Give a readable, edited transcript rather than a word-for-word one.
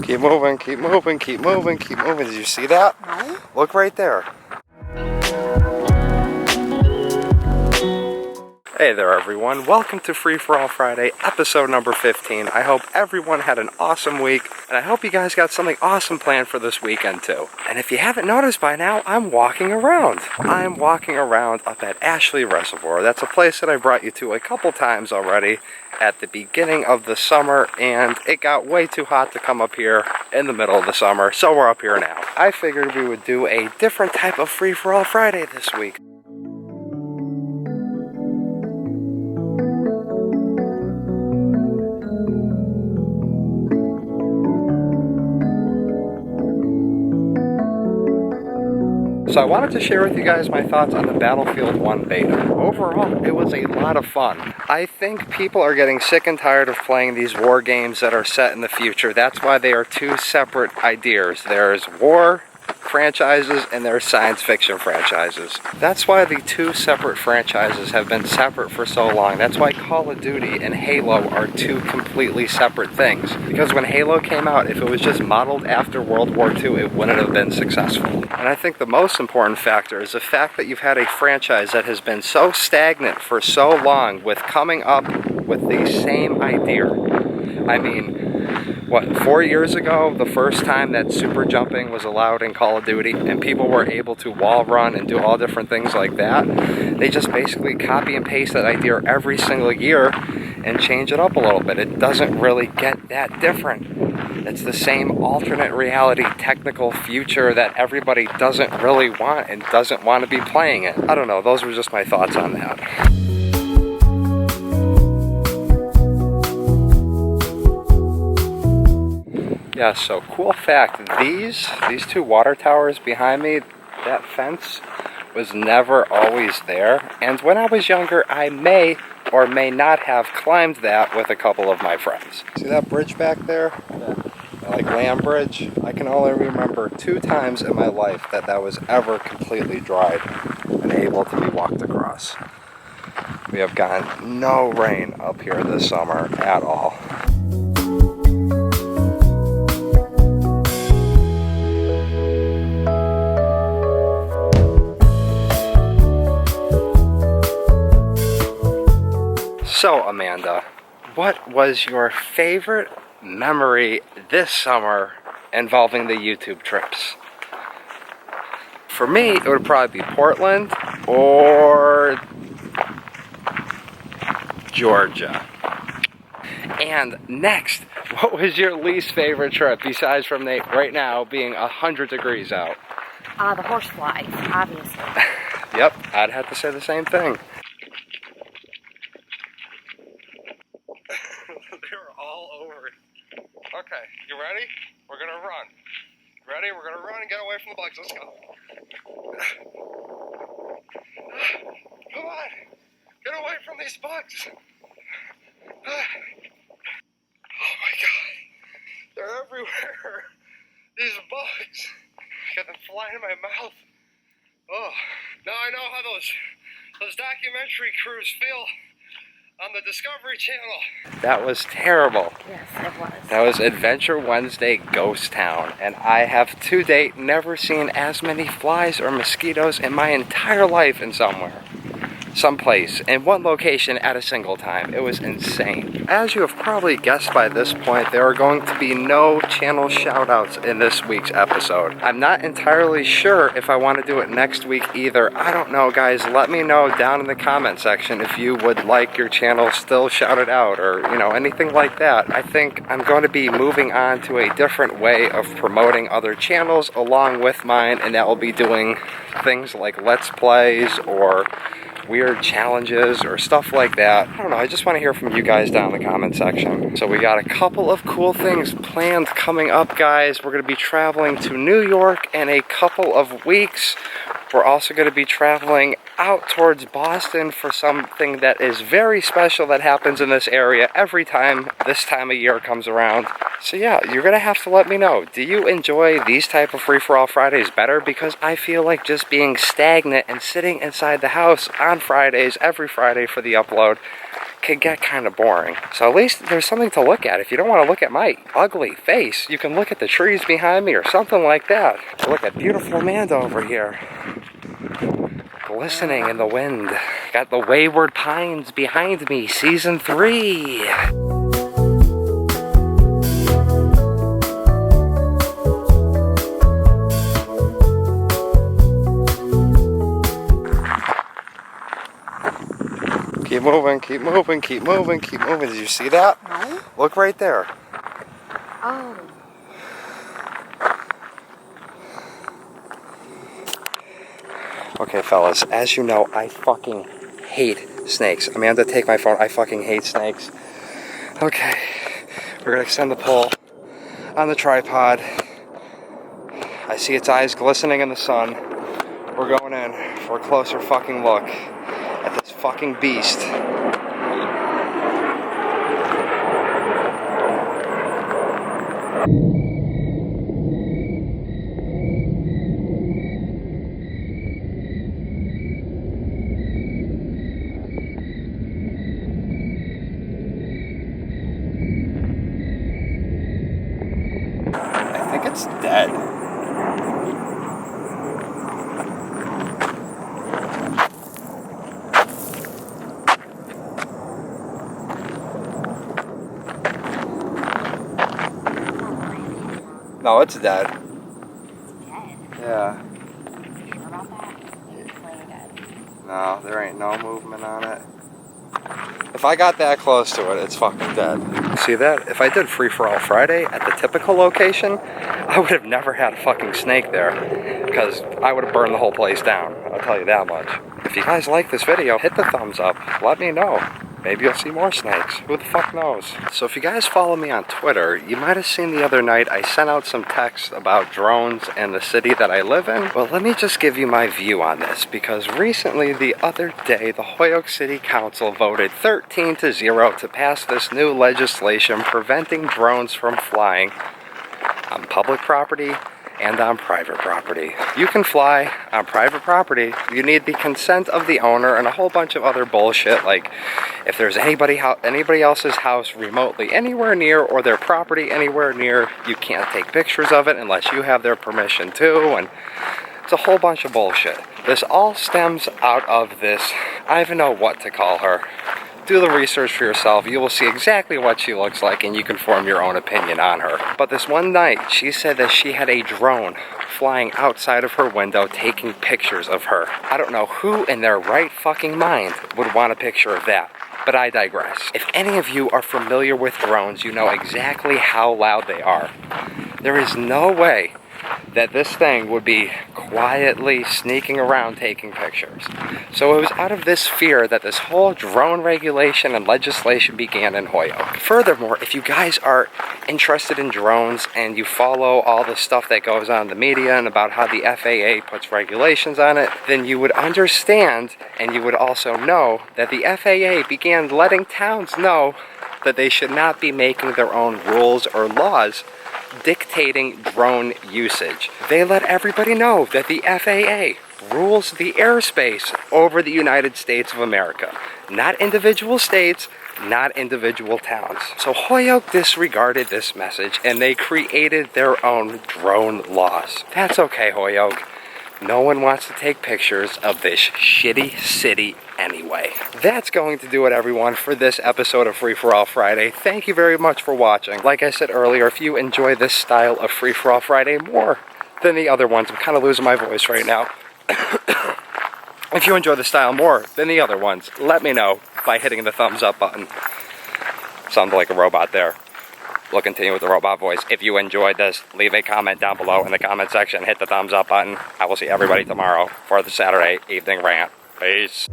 Keep moving, keep moving, keep moving, keep moving. Did you see that? No. Look right there. Hey there everyone, welcome to Free For All Friday, episode number 15. I hope everyone had an awesome week, and I hope you guys got something awesome planned for this weekend too. And if you haven't noticed by now, I'm walking around. I'm walking around up at Ashley Reservoir. That's a place that I brought you to a couple times already at the beginning of the summer, and it got way too hot to come up here in the middle of the summer, so we're up here now. I figured we would do a different type of Free For All Friday this week. So I wanted to share with you guys my thoughts on the Battlefield 1 beta. Overall, it was a lot of fun. I think people are getting sick and tired of playing these war games that are set in the future. That's why they are two separate ideas. There's war franchises and there's science fiction franchises. That's why the two separate franchises have been separate for so long. That's why Call of Duty and Halo are two completely separate things. Because when Halo came out, if it was just modeled after World War II, it wouldn't have been successful. And I think the most important factor is the fact that you've had a franchise that has been so stagnant for so long with coming up with the same idea. I mean, what, 4 years ago, the first time that super jumping was allowed in Call of Duty and people were able to wall run and do all different things like that, they just basically copy and paste that idea every single year and change it up a little bit. It doesn't really get that different. It's the same alternate reality technical future that everybody doesn't really want and doesn't want to be playing it. I don't know, those were just my thoughts on that. Yeah, so cool fact, these two water towers behind me, that fence was never always there. And when I was younger, I may or may not have climbed that with a couple of my friends. See that bridge back there? Yeah. Like land bridge? I can only remember 2 times in my life that that was ever completely dried and able to be walked across. We have gotten no rain up here this summer at all. So Amanda, what was your favorite memory this summer involving the YouTube trips? For me, it would probably be Portland or Georgia. And next, what was your least favorite trip besides from right now being 100 degrees out? The horse flies, obviously. Yep, I'd have to say the same thing. They're all over it. Okay, you ready? We're gonna run. Ready? We're gonna run and get away from the bugs. Let's go. Come on! Get away from these bugs! Oh my god. They're everywhere. These bugs. I got them flying in my mouth. Oh, now I know how those documentary crews feel on the Discovery Channel. That was terrible. Yes, it was. That was Adventure Wednesday Ghost Town, and I have to date never seen as many flies or mosquitoes in my entire life in someplace, in one location at a single time. It was insane. As you have probably guessed by this point, there are going to be no channel shoutouts in this week's episode. I'm not entirely sure if I want to do it next week either. I don't know, guys. Let me know down in the comment section if you would like your channel still shouted out or, you know, anything like that. I think I'm going to be moving on to a different way of promoting other channels along with mine, and that will be doing things like Let's Plays or weird challenges or stuff like that. I don't know, I just want to hear from you guys down in the comment section. So we got a couple of cool things planned coming up, guys. We're going to be traveling to New York in a couple of weeks. We're also going to be traveling out towards Boston for something that is very special that happens in this area every time this time of year comes around. So yeah, you're going to have to let me know. Do you enjoy these type of free-for-all Fridays better? Because I feel like just being stagnant and sitting inside the house on Fridays, every Friday for the upload, could get kind of boring. So at least there's something to look at. If you don't want to look at my ugly face, you can look at the trees behind me or something like that. Look at beautiful Amanda over here, glistening in the wind. Got the Wayward Pines behind me, season 3. Keep moving, keep moving, keep moving, keep moving. Did you see that? No. Look right there. Oh. Okay, fellas, as you know, I fucking hate snakes. Amanda, take my phone. I fucking hate snakes. Okay, we're gonna extend the pole on the tripod. I see its eyes glistening in the sun. We're going in for a closer fucking look at this fucking beast. I think it's dead. No, it's dead. Dead? Yeah. You sure about that? It's really dead. No, there ain't no movement on it. If I got that close to it, it's fucking dead. See that? If I did Free For All Friday at the typical location, I would have never had a fucking snake there, because I would have burned the whole place down. I'll tell you that much. If you guys like this video, hit the thumbs up. Let me know. Maybe you'll see more snakes. Who the fuck knows? So if you guys follow me on Twitter, you might have seen the other night I sent out some text about drones and the city that I live in. Well, let me just give you my view on this, because recently, the other day, the Holyoke City Council voted 13-0 to pass this new legislation preventing drones from flying on public property and on private property. You can fly on private property. You need the consent of the owner and a whole bunch of other bullshit, like if there's anybody else's house remotely anywhere near, or their property anywhere near, you can't take pictures of it unless you have their permission too, and it's a whole bunch of bullshit. This all stems out of this, I don't even know what to call her. Do the research for yourself. You will see exactly what she looks like and you can form your own opinion on her. But this one night, she said that she had a drone flying outside of her window taking pictures of her. I don't know who in their right fucking mind would want a picture of that. But I digress. If any of you are familiar with drones, you know exactly how loud they are. There is no way that this thing would be quietly sneaking around taking pictures. So it was out of this fear that this whole drone regulation and legislation began in Holyoke. Furthermore, if you guys are interested in drones and you follow all the stuff that goes on in the media and about how the FAA puts regulations on it, then you would understand, and you would also know, that the FAA began letting towns know that they should not be making their own rules or laws dictating drone usage. They let everybody know that the FAA rules the airspace over the United States of America, not individual states, not individual towns. So Holyoke disregarded this message and they created their own drone laws. That's okay, Holyoke. No one wants to take pictures of this shitty city anyway. That's going to do it, everyone, for this episode of Free For All Friday. Thank you very much for watching. Like I said earlier, if you enjoy this style of Free For All Friday more than the other ones, I'm kind of losing my voice right now. If you enjoy the style more than the other ones, let me know by hitting the thumbs up button. Sounds like a robot there. We'll continue with the robot voice. If you enjoyed this, leave a comment down below in the comment section. Hit the thumbs up button. I will see everybody tomorrow for the Saturday evening rant. Peace.